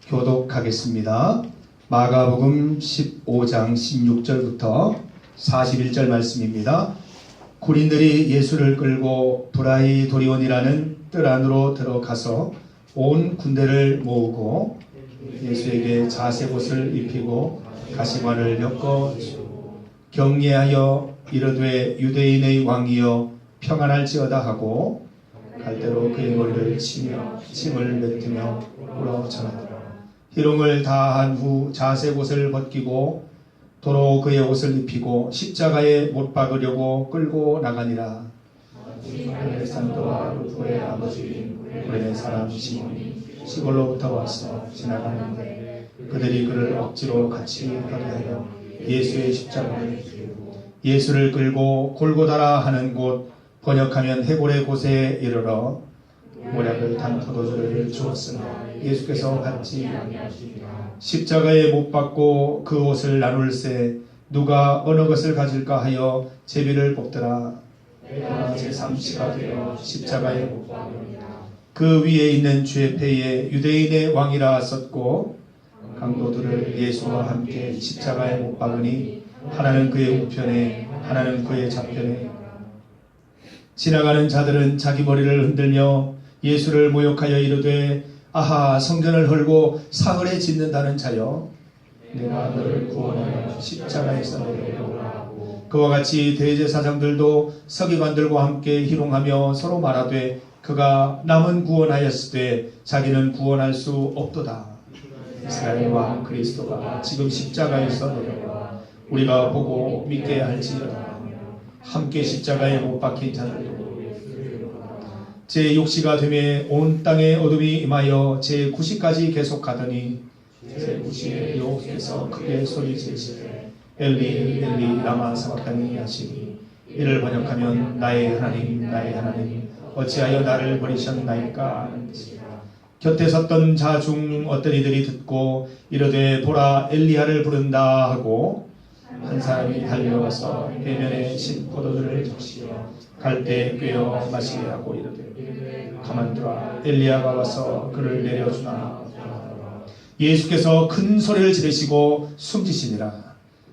교독하겠습니다. 마가복음 15장 16절부터 41절 말씀입니다. 군인들이 예수를 끌고 브라이도리온이라는 뜰 안으로 들어가서 온 군대를 모으고 예수에게 자색옷을 입히고 가시관을 엮어 격려하여 이르되 유대인의 왕이여 평안할지어다 하고 갈대로 그의 머리를 치며 침을 뱉으며 울어 전하더라. 희롱을 다한 후 자색옷을 벗기고 도로 그의 옷을 입히고 십자가에 못 박으려고 끌고 나가니라. 알렉산더와 루포의 아버지인 구레네 사람 시몬이 시골로부터 와서 지나가는데 그들이 그를 억지로 같이 가게 하여 예수의 십자가를 예수를 끌고 골고다라 하는 곳 번역하면 해골의 곳에 이르러 모략을 탄 포도주를 주었으나 예수께서 받지 아니하시니라. 십자가에 못 박고 그 옷을 나눌세 누가 어느 것을 가질까 하여 제비를 뽑더라. 내가 제3시가 되어 십자가에 못 박으리라. 그 위에 있는 죄패에 유대인의 왕이라 썼고 강도들을 예수와 함께 십자가에 못 박으니 하나는 그의 우편에 하나는 그의 좌편에. 지나가는 자들은 자기 머리를 흔들며 예수를 모욕하여 이르되 아하 성전을 헐고 사흘에 짓는다는 자여 내가 너를 구원하여 십자가에서 내려오라. 그와 같이 대제사장들도 서기관들과 함께 희롱하며 서로 말하되 그가 남은 구원하였으되 자기는 구원할 수 없도다. 이스라엘 왕 그리스도가 지금 십자가에서 내려와 우리가 보고 믿게 할지어다. 함께 십자가에 못 박힌 자들도 제 6시가 되매 온 땅에 어둠이 임하여 제 9시까지 계속하더니 제 9시에 여호와께서 크게 소리치시되 엘리 엘리 라마 사박다니 하시니 이를 번역하면 나의 하나님 나의 하나님 어찌하여 나를 버리셨나이까 하는지라. 곁에 섰던 자 중 어떤 이들이 듣고 이르되 보라 엘리야를 부른다 하고 한 사람이 달려와서 해변에 신 포도주를 적시어 갈대에 꿰어 마시게 하고 이르되 가만두라 엘리야가 와서 그를 내려주나. 예수께서 큰 소리를 지르시고 숨지시니라.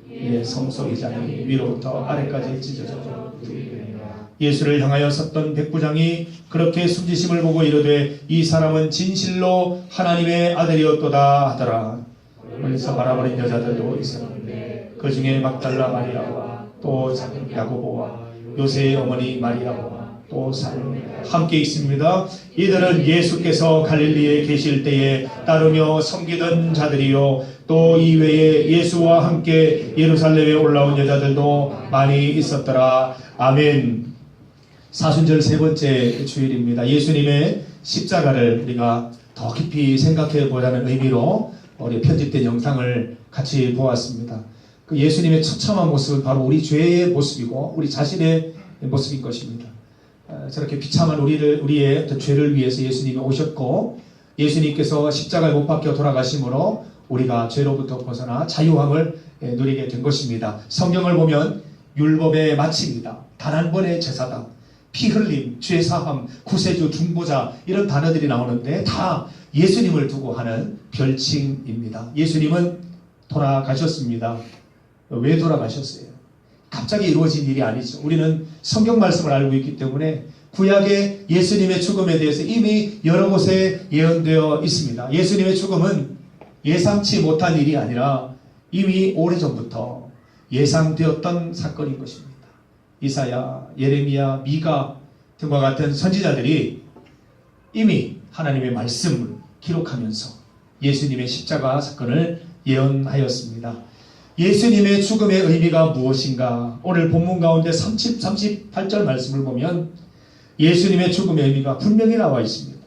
이에 성소의장이 위로부터 아래까지 찢어져 예수를 향하여 섰던 백부장이 그렇게 숨지심을 보고 이르되 이 사람은 진실로 하나님의 아들이었도다 하더라. 멀리서 바라보는 여자들도 있었는데 그 중에 막달라 마리아와 또 야고보와 요새의 어머니 마리아와 또 살로메 함께 있습니다. 이들은 예수께서 갈릴리에 계실 때에 따르며 섬기던 자들이요 또 이외에 예수와 함께 예루살렘에 올라온 여자들도 많이 있었더라. 아멘. 사순절 세 번째 주일입니다. 예수님의 십자가를 우리가 더 깊이 생각해 보자는 의미로 우리 편집된 영상을 같이 보았습니다. 그 예수님의 처참한 모습은 바로 우리 죄의 모습이고 우리 자신의 모습인 것입니다. 저렇게 비참한 우리의 죄를 위해서 예수님이 오셨고 예수님께서 십자가에 못 박혀 돌아가심으로 우리가 죄로부터 벗어나 자유함을 누리게 된 것입니다. 성경을 보면 율법의 마침이다. 단 한 번의 제사다. 피 흘림, 죄사함, 구세주, 중보자 이런 단어들이 나오는데 다 예수님을 두고 하는 별칭입니다. 예수님은 돌아가셨습니다. 왜 돌아가셨어요? 갑자기 이루어진 일이 아니죠. 우리는 성경 말씀을 알고 있기 때문에 구약의 예수님의 죽음에 대해서 이미 여러 곳에 예언되어 있습니다. 예수님의 죽음은 예상치 못한 일이 아니라 이미 오래전부터 예상되었던 사건인 것입니다. 이사야, 예레미야, 미가 등과 같은 선지자들이 이미 하나님의 말씀을 기록하면서 예수님의 십자가 사건을 예언하였습니다. 예수님의 죽음의 의미가 무엇인가? 오늘 본문 가운데 38절 말씀을 보면 예수님의 죽음의 의미가 분명히 나와 있습니다.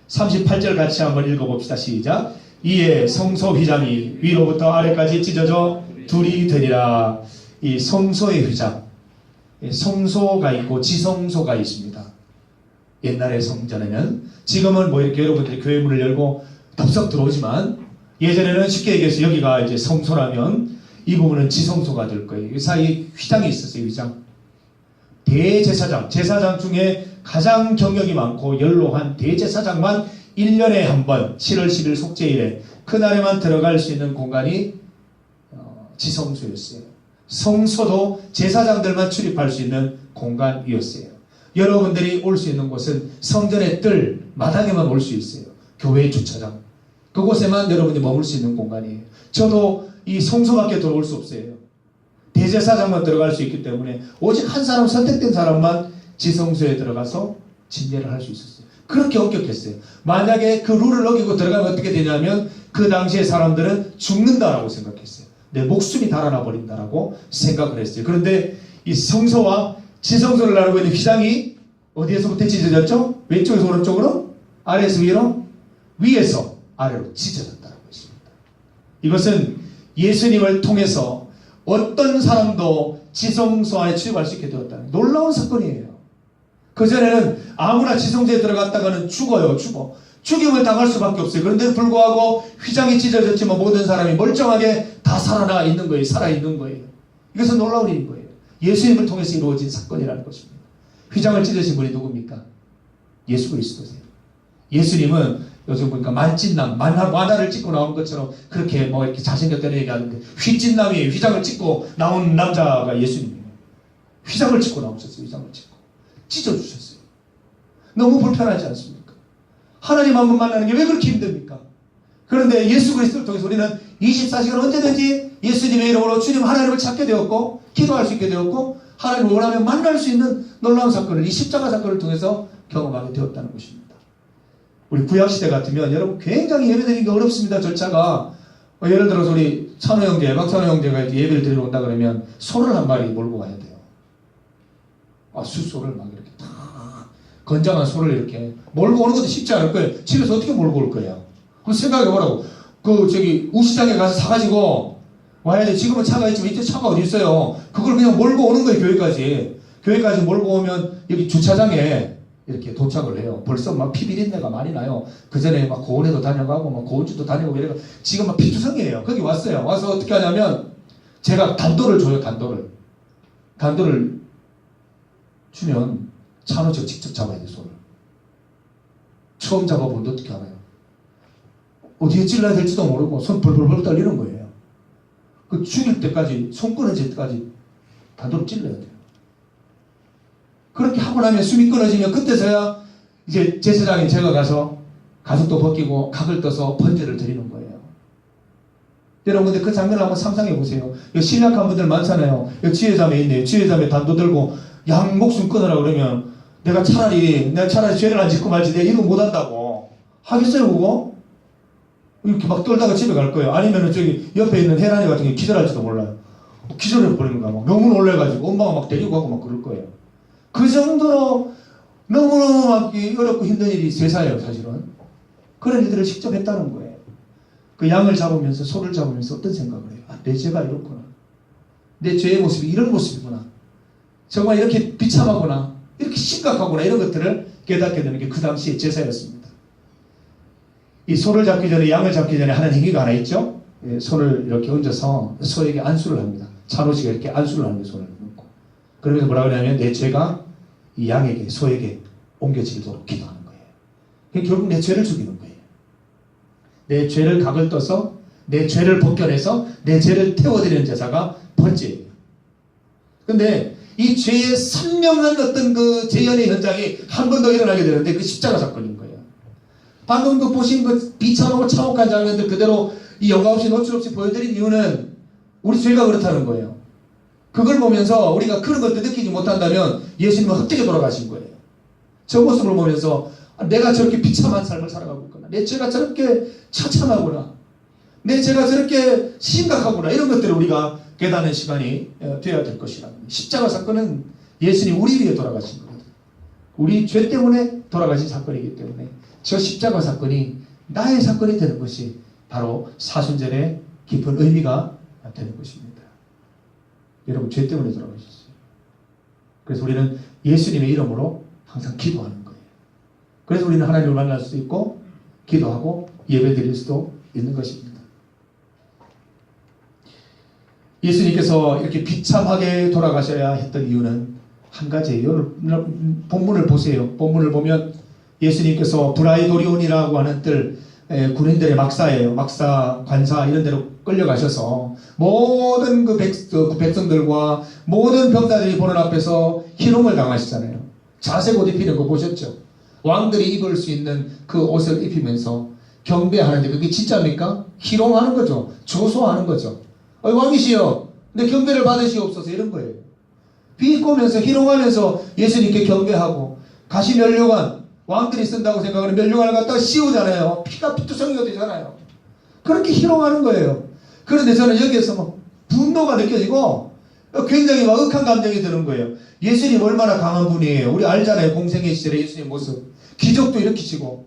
38절 같이 한번 읽어봅시다. 시작. 이에 성소 휘장이 위로부터 아래까지 찢어져 둘이 되리라. 이 성소의 휘장, 성소가 있고 지성소가 있습니다. 옛날의 성전에는, 지금은 뭐 이렇게 여러분들이 교회 문을 열고 덥석 들어오지만 예전에는 쉽게 얘기해서 여기가 이제 성소라면 이 부분은 지성소가 될 거예요. 이 사이 휘장이 있었어요. 휘장. 대제사장, 제사장 중에 가장 경력이 많고 연로한 대제사장만 1년에 한 번 7월 10일 속죄일에 그날에만 들어갈 수 있는 공간이 지성소였어요. 성소도 제사장들만 출입할 수 있는 공간이었어요. 여러분들이 올 수 있는 곳은 성전의 뜰, 마당에만 올 수 있어요. 교회 주차장. 그곳에만 여러분이 머물 수 있는 공간이에요. 저도 이 성소밖에 들어올 수 없어요. 대제사장만 들어갈 수 있기 때문에 오직 한 사람, 선택된 사람만 지성소에 들어가서 진례를 할 수 있었어요. 그렇게 엄격했어요. 만약에 그 룰을 어기고 들어가면 어떻게 되냐면 그 당시에 사람들은 죽는다라고 생각했어요. 내 목숨이 달아나 버린다라고 생각을 했어요. 그런데 이 성소와 지성소를 나누고 있는 휘장이 어디에서부터 찢어졌죠? 왼쪽에서 오른쪽으로? 아래에서 위로? 위에서 아래로 찢어졌다라고 했습니다. 이것은 예수님을 통해서 어떤 사람도 지성소 안에 출입할 수 있게 되었다는 놀라운 사건이에요. 그전에는 아무나 지성소에 들어갔다가는 죽어요. 죽임을 당할 수밖에 없어요. 그런데 불구하고 휘장이 찢어졌지만 모든 사람이 멀쩡하게 다 살아나 있는 거예요. 살아있는 거예요. 이것은 놀라운 일인 거예요. 예수님을 통해서 이루어진 사건이라는 것입니다. 휘장을 찢으신 분이 누굽니까? 예수 그리스도세요. 예수님은 요즘 보니까 만찢남, 만화를 찍고 나오는 것처럼 그렇게 뭐 이렇게 자신있게 얘기하는데 휘찢남이 휘장을 찍고 나온 남자가 예수님이에요. 휘장을 찍고 나오셨어요. 휘장을 찍고. 찢어주셨어요. 너무 불편하지 않습니까? 하나님 한 번 만나는 게 왜 그렇게 힘듭니까? 그런데 예수 그리스도를 통해서 우리는 24시간 언제든지 예수님의 이름으로 주님 하나님을 찾게 되었고 기도할 수 있게 되었고 하나님을 원하면 만날 수 있는 놀라운 사건을 이 십자가 사건을 통해서 경험하게 되었다는 것입니다. 우리 구약시대 같으면 여러분 굉장히 예배드리기가 어렵습니다. 절차가 예를 들어서 우리 찬호 형제, 박찬호 형제가 예배를 드리러 온다 그러면 소를 한 마리 몰고 가야 돼요. 숫소를 막 이렇게 다 건장한 소를 이렇게 몰고 오는 것도 쉽지 않을 거예요. 집에서 어떻게 몰고 올 거예요? 한번 생각해보라고. 우시장에 가서 사가지고 와야 돼. 지금은 차가 있지만 이때 차가 어디 있어요? 그걸 그냥 몰고 오는 거예요. 교회까지 몰고 오면 여기 주차장에 이렇게 도착을 해요. 벌써 막 피비린내가 많이 나요. 그 전에 막 고원에도 다녀가고 막 고원주도 다니고 이래가 지금 막 피투성이에요. 거기 왔어요. 와서 어떻게 하냐면 제가 단도를 줘요. 단도를 주면 찬호제가 직접 잡아야 돼. 소를 처음 잡아보는데 어떻게 알아요? 어디에 찔러야 될지도 모르고 손 벌벌벌 떨리는 거예요. 그 죽일 때까지 손 끊어질 때까지 단도를 찔러야 돼요. 그렇게 하고 나면 숨이 끊어지면 그때서야 이제 제사장인 제가 가서 가죽도 벗기고 각을 떠서 번제를 드리는 거예요. 여러분 근데 그 장면을 한번 상상해 보세요. 신약한 분들 많잖아요. 지혜자매 있네요. 지혜자매 단도 들고 양 목숨 끊으라 그러면 내가 차라리 죄를 안 짓고 말지 내가 이거 못한다고 하겠어요 그거? 이렇게 막 떨다가 집에 갈 거예요. 아니면은 저기 옆에 있는 혜란이 같은 게 기절할지도 몰라요. 기절해 버리는 거야. 막 너무 놀래가지고 엄마가 막 데리고 가고 막 그럴 거예요. 그 정도로 너무너무 막 어렵고 힘든 일이 세상이에요 사실은. 그런 일들을 직접 했다는 거예요. 그 양을 잡으면서 소를 잡으면서 어떤 생각을 해요? 내 죄가 이렇구나. 내 죄의 모습이 이런 모습이구나. 정말 이렇게 비참하구나. 이렇게 심각하구나. 이런 것들을 깨닫게 되는 게 그 당시의 제사였습니다. 이 소를 잡기 전에 양을 잡기 전에 하는 행위가 하나 있죠. 손을 이렇게 얹어서 소에게 안수를 합니다. 찬호씨가 이렇게 안수를 하는 거예요. 손을 얹고. 그러면서 뭐라 그러냐면 내 죄가 이 양에게 소에게 옮겨지도록 기도하는 거예요. 결국 내 죄를 죽이는 거예요. 내 죄를 각을 떠서 내 죄를 벗겨내서 내 죄를 태워드리는 제사가 번제예요. 근데 이 죄의 선명한 어떤 그 재현의 현장이 한 번 더 일어나게 되는데 그 십자가 사건인 거예요. 방금 그 보신 그 비참하고 참혹한 장면들 그대로 이 영화 없이 노출 없이 보여드린 이유는 우리 죄가 그렇다는 거예요. 그걸 보면서 우리가 그런 것들 느끼지 못한다면 예수님은 헛되게 돌아가신 거예요. 저 모습을 보면서 내가 저렇게 비참한 삶을 살아가고 있구나. 내 죄가 저렇게 처참하구나. 내 죄가 저렇게 심각하구나. 이런 것들을 우리가 깨닫는 시간이 되어야 될 것이라. 십자가 사건은 예수님 우리 위해 돌아가신 거거든요. 우리 죄 때문에 돌아가신 사건이기 때문에 저 십자가 사건이 나의 사건이 되는 것이 바로 사순절의 깊은 의미가 되는 것입니다. 여러분 죄 때문에 돌아가셨어요. 그래서 우리는 예수님의 이름으로 항상 기도하는 거예요. 그래서 우리는 하나님을 만날 수 있고 기도하고 예배드릴 수도 있는 것입니다. 예수님께서 이렇게 비참하게 돌아가셔야 했던 이유는 한 가지예요. 본문을 보세요. 본문을 보면 예수님께서 브라이도리온이라고 하는 뜰, 군인들의 막사예요. 막사, 관사 이런 데로 끌려가셔서 모든 그 백성들과 모든 병사들이 보는 앞에서 희롱을 당하시잖아요. 자색 옷 입히는 거 보셨죠? 왕들이 입을 수 있는 그 옷을 입히면서 경배하는데 그게 진짜입니까? 희롱하는 거죠. 조소하는 거죠. 왕이시여, 내 경배를 받으시옵소서, 이런 거예요. 비꼬면서 희롱하면서 예수님께 경배하고, 가시 면류관, 왕들이 쓴다고 생각하는 면류관을 갖다가 씌우잖아요. 피가 피투성이가 되잖아요. 그렇게 희롱하는 거예요. 그런데 저는 여기에서 막 분노가 느껴지고 굉장히 막 억한 감정이 드는 거예요. 예수님 얼마나 강한 분이에요. 우리 알잖아요. 공생의 시절에 예수님 모습. 기적도 일으키시고,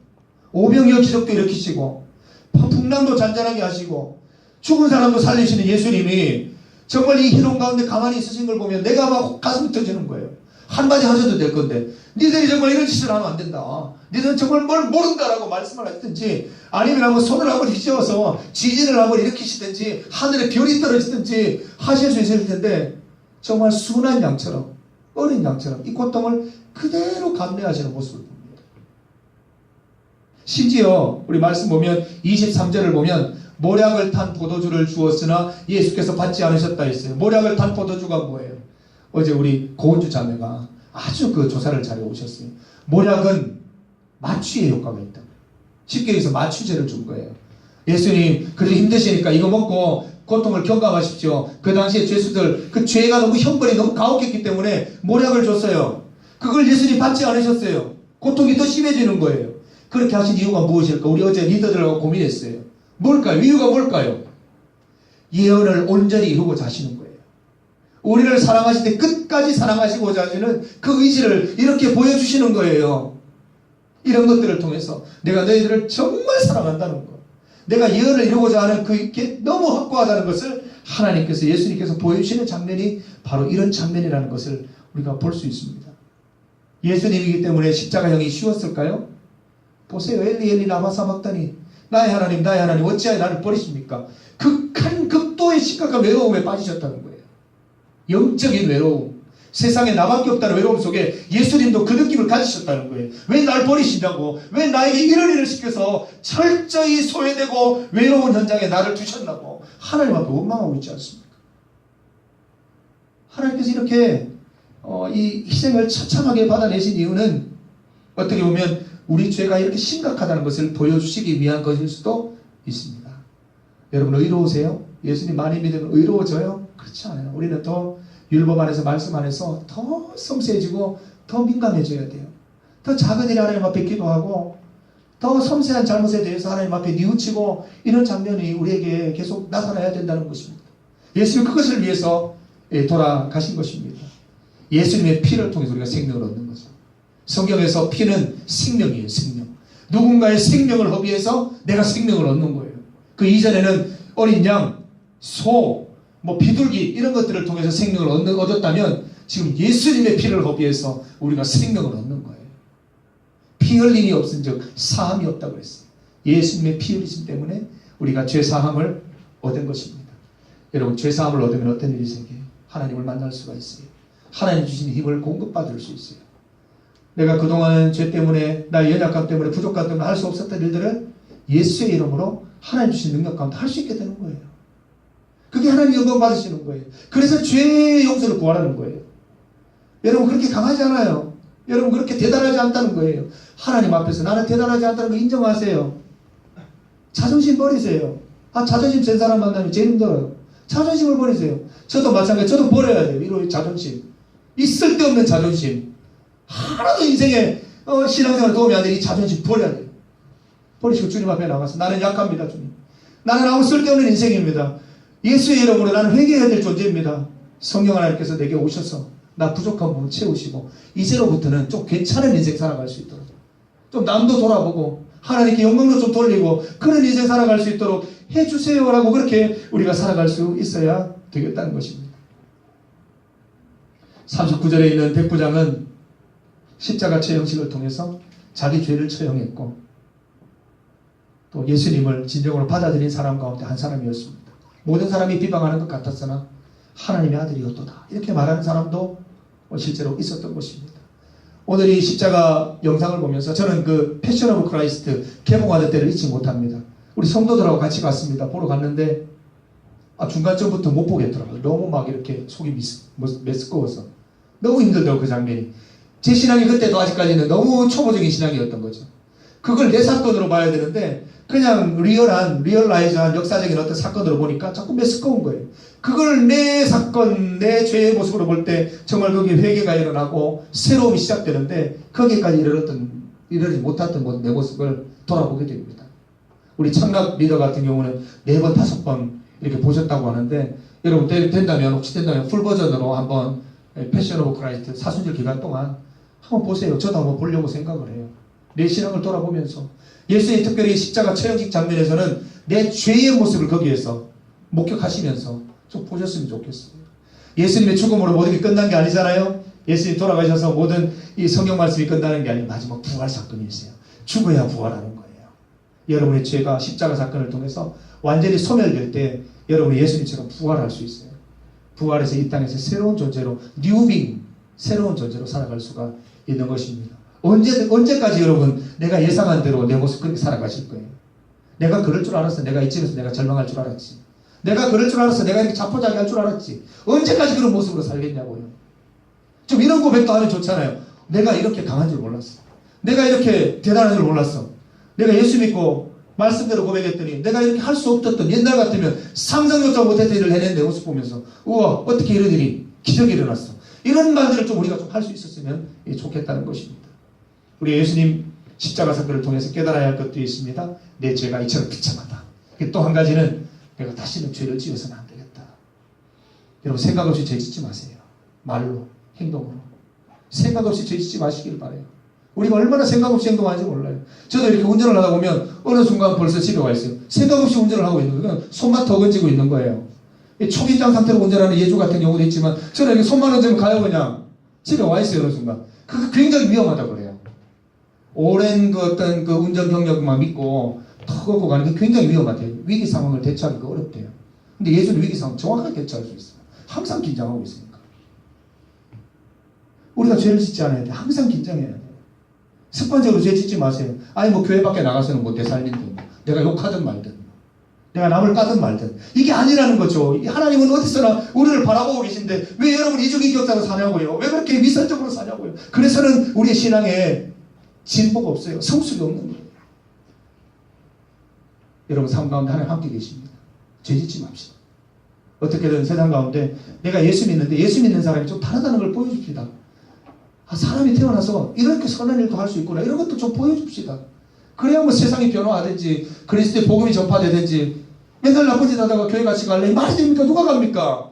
오병이어 기적도 일으키시고, 풍랑도 잔잔하게 하시고, 죽은 사람도 살리시는 예수님이 정말 이 희롱 가운데 가만히 있으신 걸 보면 내가 막 가슴이 터지는 거예요. 한마디 하셔도 될 건데, 니들이 정말 이런 짓을 하면 안 된다. 니들은 정말 뭘 모른다라고 말씀을 하시든지, 아니면 한번 손을 한번 휘저어서 지진을 한번 일으키시든지, 하늘에 별이 떨어지든지 하실 수 있을 텐데, 정말 순한 양처럼, 어린 양처럼 이 고통을 그대로 감내하시는 모습을 봅니다. 심지어 우리 말씀 보면 23절을 보면 모략을 탄 포도주를 주었으나 예수께서 받지 않으셨다 했어요. 모략을 탄 포도주가 뭐예요? 어제 우리 고은주 자매가 아주 그 조사를 잘 해오셨어요. 모략은 마취의 효과가 있다. 쉽게 얘기해서 마취제를 준 거예요. 예수님 그래도 힘드시니까 이거 먹고 고통을 경감하십시오. 그 당시에 죄수들 그 죄가 너무 형벌이 너무 가혹했기 때문에 모략을 줬어요. 그걸 예수님 받지 않으셨어요. 고통이 더 심해지는 거예요. 그렇게 하신 이유가 무엇일까? 우리 어제 리더들하고 고민했어요. 뭘까요? 이유가 뭘까요? 예언을 온전히 이루고자 하시는 거예요. 우리를 사랑하실 때 끝까지 사랑하시고자 하시는 그 의지를 이렇게 보여주시는 거예요. 이런 것들을 통해서 내가 너희들을 정말 사랑한다는 것, 내가 예언을 이루고자 하는 그게 너무 확고하다는 것을 하나님께서, 예수님께서 보여주시는 장면이 바로 이런 장면이라는 것을 우리가 볼 수 있습니다. 예수님이기 때문에 십자가형이 쉬웠을까요? 보세요. 엘리 엘리 라마 사박다니, 나의 하나님 나의 하나님 어찌하여 나를 버리십니까? 극한 극도의 심각한 외로움에 빠지셨다는 거예요. 영적인 외로움, 세상에 나밖에 없다는 외로움 속에 예수님도 그 느낌을 가지셨다는 거예요. 왜 날 버리시냐고, 왜 나에게 이런 일을 시켜서 철저히 소외되고 외로운 현장에 나를 두셨나고 하나님 앞에 원망하고 있지 않습니까? 하나님께서 이렇게 이 희생을 처참하게 받아내신 이유는 어떻게 보면 우리 죄가 이렇게 심각하다는 것을 보여주시기 위한 것일 수도 있습니다. 여러분 의로우세요? 예수님 많이 믿으면 의로워져요? 그렇지 않아요. 우리는 더 율법 안에서 말씀 안에서 더 섬세해지고 더 민감해져야 돼요. 더 작은 일에 하나님 앞에 기도하고 더 섬세한 잘못에 대해서 하나님 앞에 뉘우치고 이런 장면이 우리에게 계속 나타나야 된다는 것입니다. 예수님 그것을 위해서 돌아가신 것입니다. 예수님의 피를 통해서 우리가 생명을 얻는 거죠. 성경에서 피는 생명이에요. 생명. 누군가의 생명을 허비해서 내가 생명을 얻는 거예요. 그 이전에는 어린 양, 소, 비둘기 이런 것들을 통해서 생명을 얻었다면 지금 예수님의 피를 허비해서 우리가 생명을 얻는 거예요. 피 흘림이 없은 즉 사함이 없다고 했어요. 예수님의 피 흘리심 때문에 우리가 죄 사함을 얻은 것입니다. 여러분 죄 사함을 얻으면 어떤 일이 생겨요? 하나님을 만날 수가 있어요. 하나님 주신 힘을 공급받을 수 있어요. 내가 그동안 죄 때문에, 나의 연약함 때문에, 부족함 때문에 할 수 없었던 일들을 예수의 이름으로 하나님 주신 능력 가운데 할 수 있게 되는 거예요. 그게 하나님 영광 받으시는 거예요. 그래서 죄의 용서를 구하라는 거예요. 여러분 그렇게 강하지 않아요. 여러분 그렇게 대단하지 않다는 거예요. 하나님 앞에서 나는 대단하지 않다는 거 인정하세요. 자존심 버리세요. 자존심 센 사람 만나면 제일 힘들어요. 자존심을 버리세요. 저도 마찬가지. 저도 버려야 돼요. 이런 자존심. 이 쓸데없는 자존심. 하나도 인생에 신앙생활에 도움이 안 되는 이 자존심 버려야 돼요. 버리시고 주님 앞에 나가서 나는 약합니다. 주님. 나는 아무 쓸데없는 인생입니다. 예수의 이름으로 나는 회개해야 될 존재입니다. 성령 하나님께서 내게 오셔서 나 부족한 부분 채우시고 이제로부터는 좀 괜찮은 인생 살아갈 수 있도록, 좀 남도 돌아보고 하나님께 영광도 좀 돌리고 그런 인생 살아갈 수 있도록 해주세요라고 그렇게 우리가 살아갈 수 있어야 되겠다는 것입니다. 39절에 있는 백부장은 십자가 처형식을 통해서 자기 죄를 처형했고 또 예수님을 진정으로 받아들인 사람 가운데 한 사람이었습니다. 모든 사람이 비방하는 것 같았으나 하나님의 아들이었도다 이렇게 말하는 사람도 실제로 있었던 것입니다. 오늘 이 십자가 영상을 보면서 저는 그 패션 오브 크라이스트 개봉하는 때를 잊지 못합니다. 우리 성도들하고 같이 갔습니다. 보러 갔는데 중간쯤부터 못 보겠더라고요. 너무 막 이렇게 속이 메스꺼워서 너무 힘들더라고요. 그 장면이. 제 신앙이 그때도 아직까지는 너무 초보적인 신앙이었던 거죠. 그걸 내 사건으로 봐야 되는데 그냥 리얼라이즈한 역사적인 어떤 사건으로 보니까 자꾸 메스꺼운 거예요. 그걸 내 사건, 내 죄의 모습으로 볼 때 정말 거기에 회개가 일어나고 새로움이 시작되는데 거기까지 이르지 못했던 내 모습을 돌아보게 됩니다. 우리 창락 리더 같은 경우는 4번, 5번 이렇게 보셨다고 하는데 여러분 혹시 된다면 풀 버전으로 한번 패션 오브 크라이스트 사순절 기간 동안 한번 보세요. 저도 한번 보려고 생각을 해요. 내 신앙을 돌아보면서 예수의 특별히 십자가 처형식 장면에서는 내 죄의 모습을 거기에서 목격하시면서 좀 보셨으면 좋겠어요. 예수님의 죽음으로 모든 게 끝난 게 아니잖아요. 예수님이 돌아가셔서 모든 이 성경 말씀이 끝나는 게 아니고 마지막 부활 사건이 있어요. 죽어야 부활하는 거예요. 여러분의 죄가 십자가 사건을 통해서 완전히 소멸될 때 여러분이 예수님처럼 부활할 수 있어요. 부활해서 이 땅에서 새로운 존재로 뉴빙, 새로운 존재로 살아갈 수가 있는 것입니다. 언제까지 여러분 내가 예상한 대로 내 모습 그렇게 살아가실 거예요. 내가 그럴 줄 알았어. 내가 이쯤에서 내가 절망할 줄 알았지. 내가 그럴 줄 알았어. 내가 이렇게 자포자기할 줄 알았지. 언제까지 그런 모습으로 살겠냐고요. 좀 이런 고백도 하면 좋잖아요. 내가 이렇게 강한 줄 몰랐어. 내가 이렇게 대단한 줄 몰랐어. 내가 예수 믿고 말씀대로 고백했더니 내가 이렇게 할 수 없었던 옛날 같으면 상상조차 못했던 일을 해낸 내 모습 보면서 우와 어떻게 이런 일이 기적이 일어났어. 이런 말들을 좀 우리가 좀 할 수 있었으면 좋겠다는 것입니다. 우리 예수님 십자가 사건을 통해서 깨달아야 할 것도 있습니다. 내 죄가 이처럼 비참하다. 또 한 가지는 내가 다시는 죄를 지어서는 안 되겠다. 여러분 생각 없이 죄 짓지 마세요. 말로, 행동으로. 생각 없이 죄 짓지 마시길 바라요. 우리가 얼마나 생각 없이 행동하는지 몰라요. 저도 이렇게 운전을 하다 보면 어느 순간 벌써 집에 와 있어요. 생각 없이 운전을 하고 있는 거예요. 손만 더 건지고 있는 거예요. 초긴장 상태로 운전하는 예주 같은 경우도 있지만 저는 이렇게 손만 얹으면 가요 그냥. 집에 와 있어요 어느 순간. 그게 굉장히 위험하다고 그래요. 오랜 그 어떤 그 운전 경력만 믿고 턱 걷고 가는 게 굉장히 위험하대요. 위기 상황을 대처하기가 어렵대요. 근데 예수는 위기 상황 정확하게 대처할 수 있어요. 항상 긴장하고 있으니까. 우리가 죄를 짓지 않아야 돼. 항상 긴장해야 돼. 습관적으로 죄 짓지 마세요. 아니 뭐 교회 밖에 나가서는 뭐 내 삶인데 내가 욕하든 말든 내가 남을 까든 말든 이게 아니라는 거죠. 하나님은 어디서나 우리를 바라보고 계신데 왜 여러분 이중인격자로 사냐고요. 왜 그렇게 미설적으로 사냐고요. 그래서는 우리의 신앙에 진보가 없어요. 성숙이 없는 거예요. 여러분 삶 가운데 하나님 함께 계십니다. 죄 짓지 맙시다. 어떻게든 세상 가운데 내가 예수 믿는데 예수 믿는 사람이 좀 다르다는 걸 보여줍시다. 사람이 태어나서 이렇게 선한 일도 할 수 있구나. 이런 것도 좀 보여줍시다. 그래야 뭐 세상이 변화하든지 그리스도의 복음이 전파되든지 맨날 나쁜 짓 하다가 교회 같이 갈래? 말이 됩니까? 누가 갑니까?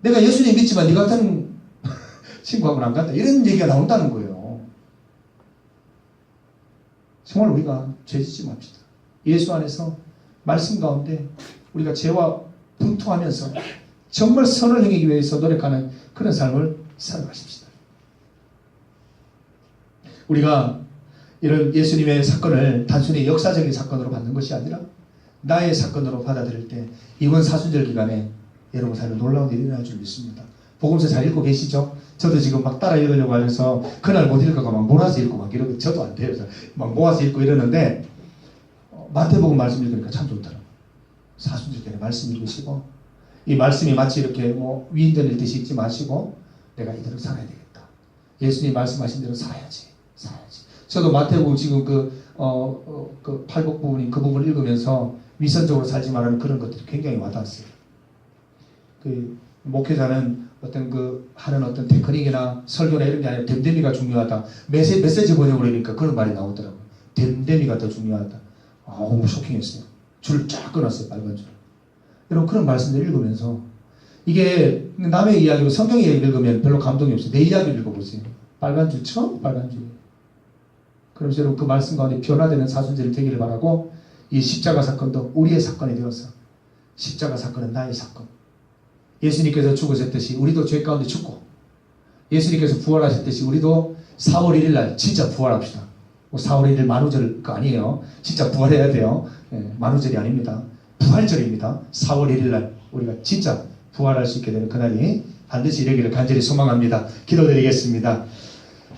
내가 예수님 믿지만 네 같은 친구하고는 안 간다. 이런 얘기가 나온다는 거예요. 정말 우리가 죄 짓지 맙시다. 예수 안에서 말씀 가운데 우리가 죄와 분투하면서 정말 선을 행하기 위해서 노력하는 그런 삶을 살아가십시다. 우리가 이런 예수님의 사건을 단순히 역사적인 사건으로 받는 것이 아니라 나의 사건으로 받아들일 때 이번 사순절 기간에 여러분 삶에 놀라운 일이 일어날 줄 믿습니다. 복음서 잘 읽고 계시죠? 저도 지금 막 따라 읽으려고 해서 그날 못 읽어가 막 몰아서 읽고 막 이러고 저도 안 돼요. 막 모아서 읽고 이러는데 마태복음 말씀 읽으니까 참 좋더라고요. 사순절 기간에 말씀 읽으시고 이 말씀이 마치 이렇게 뭐 위인전 읽듯이 읽지 마시고 내가 이대로 살아야 되겠다. 예수님 말씀하신 대로 살아야지. 저도 마태복음 지금 그 팔복 부분인 그 부분을 읽으면서 위선적으로 살지 말라는 그런 것들이 굉장히 와닿았어요. 그 목회자는 어떤 그 하는 어떤 테크닉이나 설교나 이런 게 아니라 댐댐이가 중요하다. 메시지 번역을 하니까 그런 말이 나오더라고요. 댐댐이가 더 중요하다. 너무 쇼킹했어요. 줄 쫙 끊었어요. 빨간 줄. 여러분 그런 말씀들 읽으면서 이게 남의 이야기로 성경 이야기 읽으면 별로 감동이 없어요. 내 이야기를 읽어보세요. 빨간 줄 처음 빨간 줄. 그러면서 여러분 그 말씀 가운데 변화되는 사순절이 되기를 바라고 이 십자가 사건도 우리의 사건이 되어서 십자가 사건은 나의 사건. 예수님께서 죽으셨듯이 우리도 죄 가운데 죽고 예수님께서 부활하셨듯이 우리도 4월 1일 날 진짜 부활합시다. 4월 1일 만우절 거 아니에요. 진짜 부활해야 돼요. 만우절이 아닙니다. 부활절입니다. 4월 1일 날 우리가 진짜 부활할 수 있게 되는 그날이 반드시 이르기를 간절히 소망합니다. 기도드리겠습니다.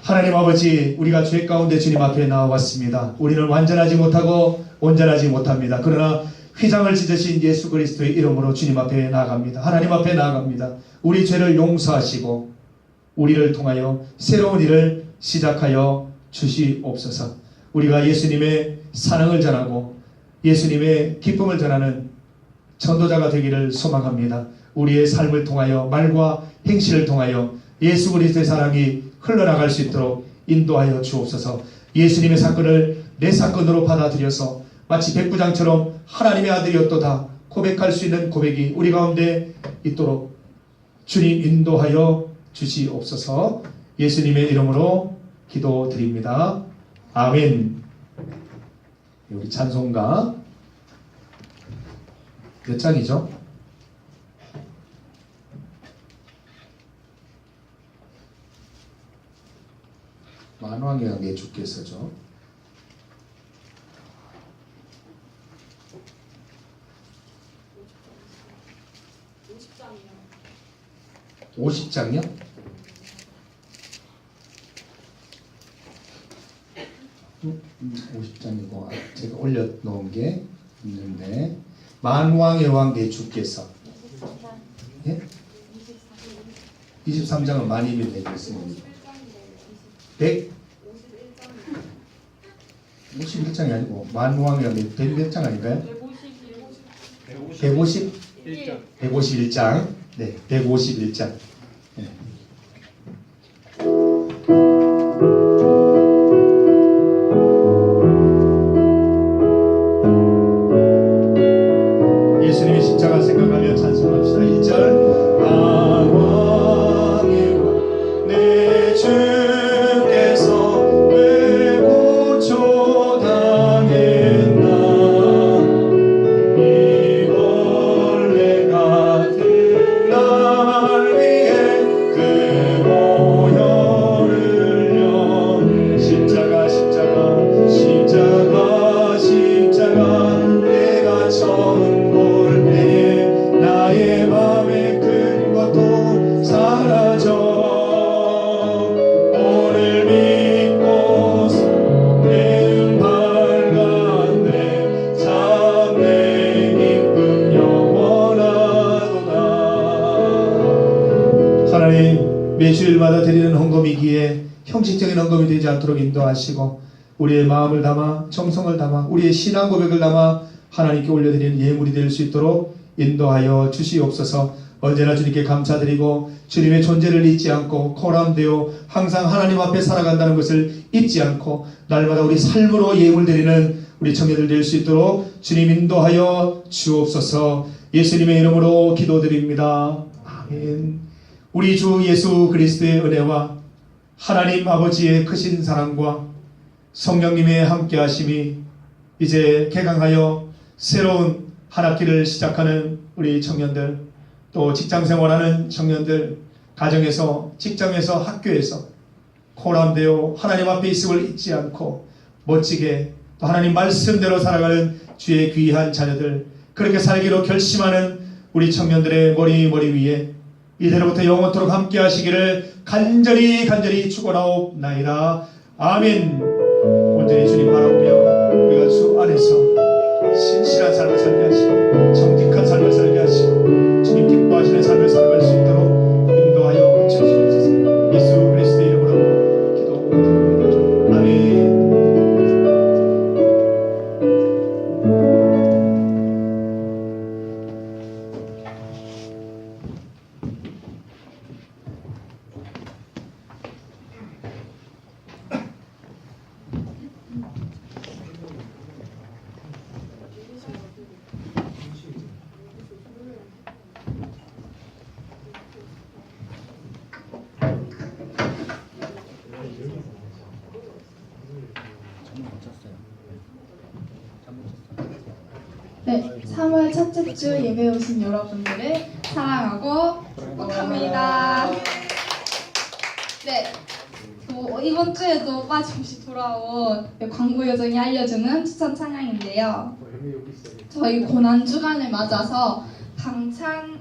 하나님 아버지, 우리가 죄 가운데 주님 앞에 나와왔습니다. 우리는 완전하지 못하고 온전하지 못합니다. 그러나 휘장을 찢으신 예수 그리스도의 이름으로 주님 앞에 나아갑니다. 하나님 앞에 나아갑니다. 우리 죄를 용서하시고 우리를 통하여 새로운 일을 시작하여 주시옵소서. 우리가 예수님의 사랑을 전하고 예수님의 기쁨을 전하는 전도자가 되기를 소망합니다. 우리의 삶을 통하여, 말과 행실을 통하여 예수 그리스도의 사랑이 흘러나갈 수 있도록 인도하여 주옵소서. 예수님의 사건을 내 사건으로 받아들여서 마치 백부장처럼 하나님의 아들이었도다 고백할 수 있는 고백이 우리 가운데 있도록 주님 인도하여 주시옵소서. 예수님의 이름으로 기도드립니다. 아멘. 우리 찬송가 몇 장이죠? 만왕의 왕의 주께서죠. 50장이요? 50장이고 제가 올려놓은 게 있는데 만왕의 왕 내 주께서 예? 23장은 많이 되겠습니다. 151장이 아니고 만왕의 왕 몇 장 아닌가요? 151장. 네, 151장. 네. 예수님의 십자가 생각하며 찬송합시다. 1절 만왕의 왕 내 주께서 왜 고초당했나 이 벌레 같은 날 위해 그 보혈을 흘려 십자가 내가 처음 볼 때에 나의 맘에 큰 것도 사라져 오늘 믿고 내 눈 밝았네 참 내 기쁨 영원하도다. 하나님, 매주일마다 드리는 헌금이기에 형식적인 헌금이 되지 않도록 인도하시고 우리의 마음을 담아 정성을 담아 우리의 신앙 고백을 담아 하나님께 올려드리는 예물이 될 수 있도록 인도하여 주시옵소서. 언제나 주님께 감사드리고 주님의 존재를 잊지 않고 코람되어 항상 하나님 앞에 살아간다는 것을 잊지 않고 날마다 우리 삶으로 예물 드리는 우리 청년들 될 수 있도록 주님 인도하여 주옵소서. 예수님의 이름으로 기도드립니다. 아멘. 우리 주 예수 그리스도의 은혜와 하나님 아버지의 크신 사랑과 성령님의 함께하심이 이제 개강하여 새로운 한 학기를 시작하는 우리 청년들, 또 직장생활하는 청년들, 가정에서, 직장에서, 학교에서 코람되어 하나님 앞에 있음을 잊지 않고 멋지게 또 하나님 말씀대로 살아가는 주의 귀한 자녀들, 그렇게 살기로 결심하는 우리 청년들의 머리 위에 이대로부터 영원토록 함께 하시기를 간절히 축원하옵나이다. 아멘. 온전히 주님 바라보며 우리가 주 안에서 신실한 삶을 살게 하시고 정직한 삶을 살게 하시고 주님 기뻐하시는 삶을 살아갈 수 있도록 인도하여 주시옵소서. 예수 그리스도의 이름으로 기도드립니다. 아멘. 네, 3월 첫째 주 예배 오신 여러분들을 사랑하고 축복합니다. 네, 또 이번 주에도 빠짐없이 돌아온 광고 요정이 알려주는 추천 찬양인데요. 저희 고난 주간을 맞아서 방찬의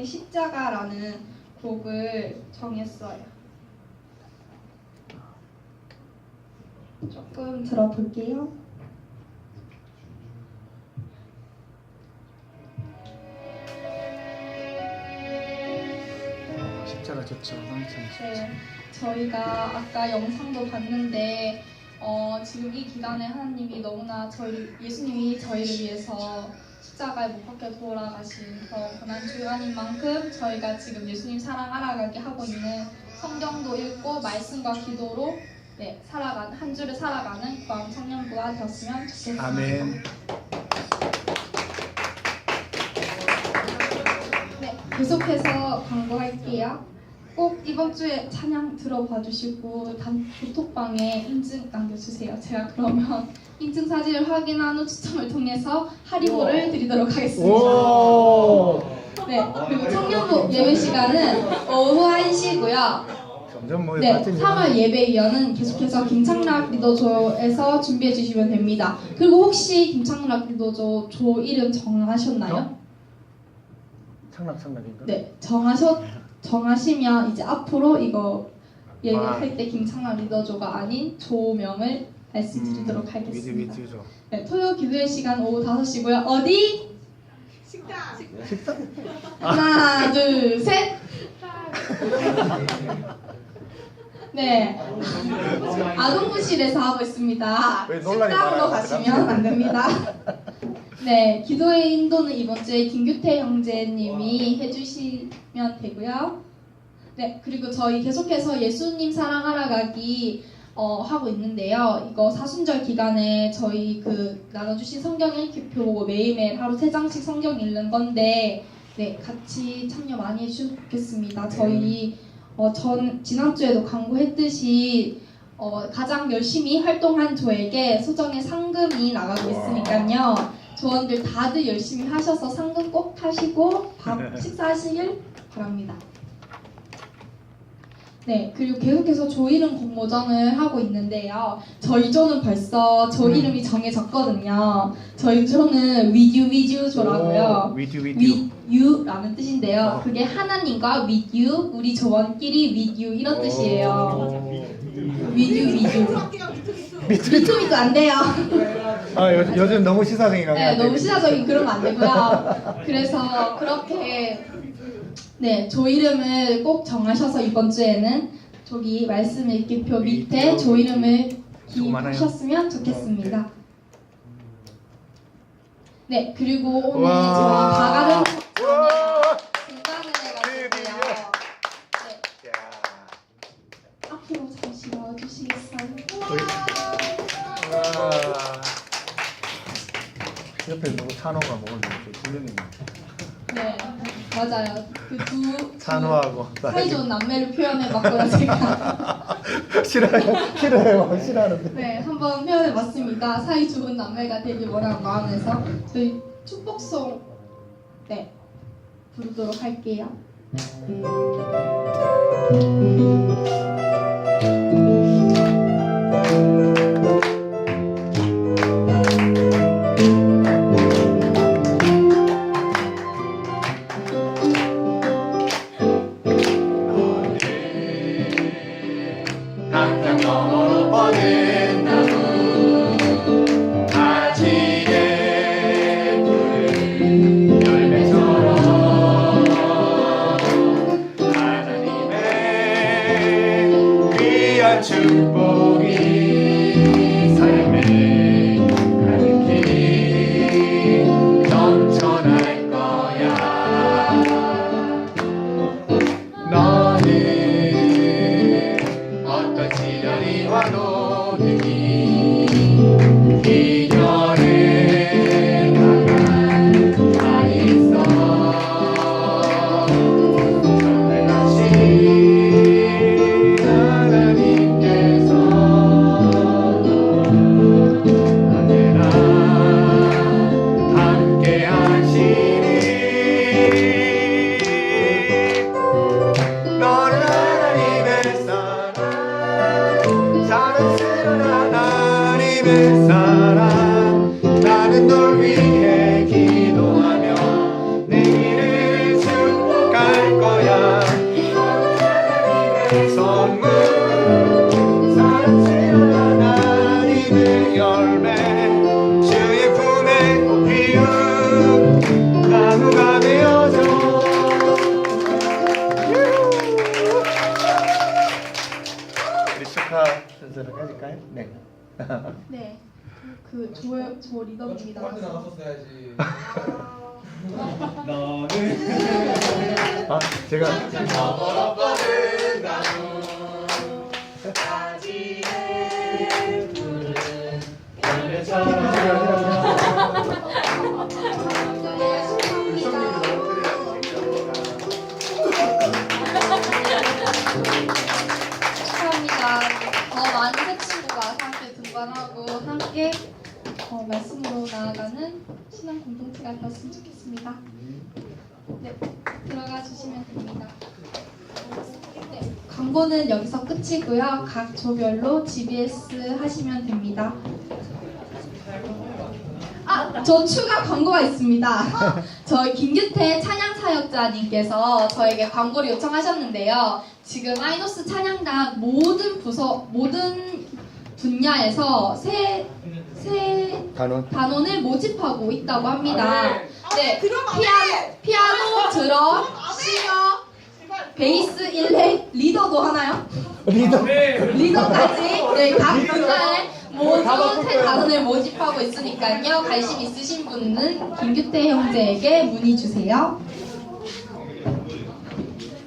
십자가라는 곡을 정했어요. 조금 들어볼게요. 십자가 좋죠. 항상 네, 저희가 아까 영상도 봤는데 지금 이 기간에 하나님이 너무나 예수님이 저희를 위해서 십자가에 못 박혀 돌아가신 그런 고난 주간인 만큼 저희가 지금 예수님 사랑 알아가게 하고 있는 성경도 읽고 말씀과 기도로 한 주를 살아가는 구암 청년부가 되었으면 좋겠습니다. 아멘. 네, 계속해서 광고할게요. 꼭 이번 주에 찬양 들어봐 주시고 단톡방에 인증 남겨주세요. 제가 그러면 인증 사진을 확인한 후 추첨을 통해서 하리보를 드리도록 하겠습니다. 네, 그리고 청년부 예배 시간은 오후 1시고요. 점점 뭐 네, 3월 예배 이어는 계속해서 김창락 리더조에서 준비해 주시면 됩니다. 그리고 혹시 김창락 리더조 조 이름 정하셨나요? 창락인가? 네, 정하시면 이제 앞으로 이거 얘기할 때 김창락 리더조가 아닌 조명을 말씀드리도록 하겠습니다. 네, 토요 기도의 시간 오후 5시고요. 어디? 식당. 하나, 둘, 셋. 네, 아동부실에서 하고 있습니다. 왜 논란이 식당으로 많아요? 가시면 안 됩니다. 네, 기도의 인도는 이번 주에 김규태 형제님이 해주시면 되고요. 네, 그리고 저희 계속해서 예수님 사랑 알아가기 하고 있는데요. 이거 사순절 기간에 저희 나눠주신 성경 읽기표 보고 매일매일 하루 3장씩 성경 읽는 건데, 네, 같이 참여 많이 해주셨으면 좋겠습니다. 저희 지난주에도 광고했듯이 가장 열심히 활동한 조에게 소정의 상금이 나가고 있으니까요. 조원들 다들 열심히 하셔서 상금 꼭 타시고 식사하시길 바랍니다. 네, 그리고 계속해서 조 이름 공모전을 하고 있는데요. 저희 조는 벌써 조 이름이 정해졌거든요. 저희 조는 with you 조라고요. with you라는 뜻인데요. 그게 하나님과 with you, 우리 조원끼리 with you 이런 뜻이에요. with you. 미투 안 돼요. 요즘 너무 시사적인 네, 너무 시사적인 그런 거 안 되고요. 그래서 그렇게 조 이름을 꼭 정하셔서 이번 주에는 저기 말씀 읽기표 밑에 조 이름을 기입하셨으면 좋겠습니다. 네, 그리고 오늘 저희 바가른 중간을 해가지고요. 네, 앞으로 잠시 나와주시겠어요? 옆에 누구 찬호가 먹었는데 분명히 네, 맞아요. 그 찬호하고 사이 좋은 남매를 표현해봤고요, 제가. 싫어하는데. 네, 한번 표현해봤습니다. 사이 좋은 남매가 되길 원하는 마음에서 저희 축복송 부르도록 할게요. 당장 너머로 뻗은 나무 가지에 물 열매처럼 하나님의 하나요? 네. 네. 조 리더입니다. 나갔었어야지. 아, 제가 멀어버린 나무 가지에 푸른 축하합니다. 더 많은 새 친구가 함께 등반하고 함께 말씀으로 나아가는 신앙 공동체가 되었으면 좋겠습니다. 네, 들어가 주시면 됩니다. 네, 광고는 여기서 끝이고요. 각 조별로 GBS 하시면 됩니다. 아, 저 추가 광고가 있습니다. 저희 김규태 찬양 사역자님께서 저에게 광고를 요청하셨는데요. 지금 아이노스 찬양단 모든 분야에서 새 단원을 모집하고 있다고 합니다. 네, 피아노, 드럼, 시어, 베이스, 일렉, 리더도 하나요? 리더까지 네, 각 분야에 모든 새 단원을 모집하고 있으니까요. 관심 있으신 분은 김규태 형제에게 문의 주세요.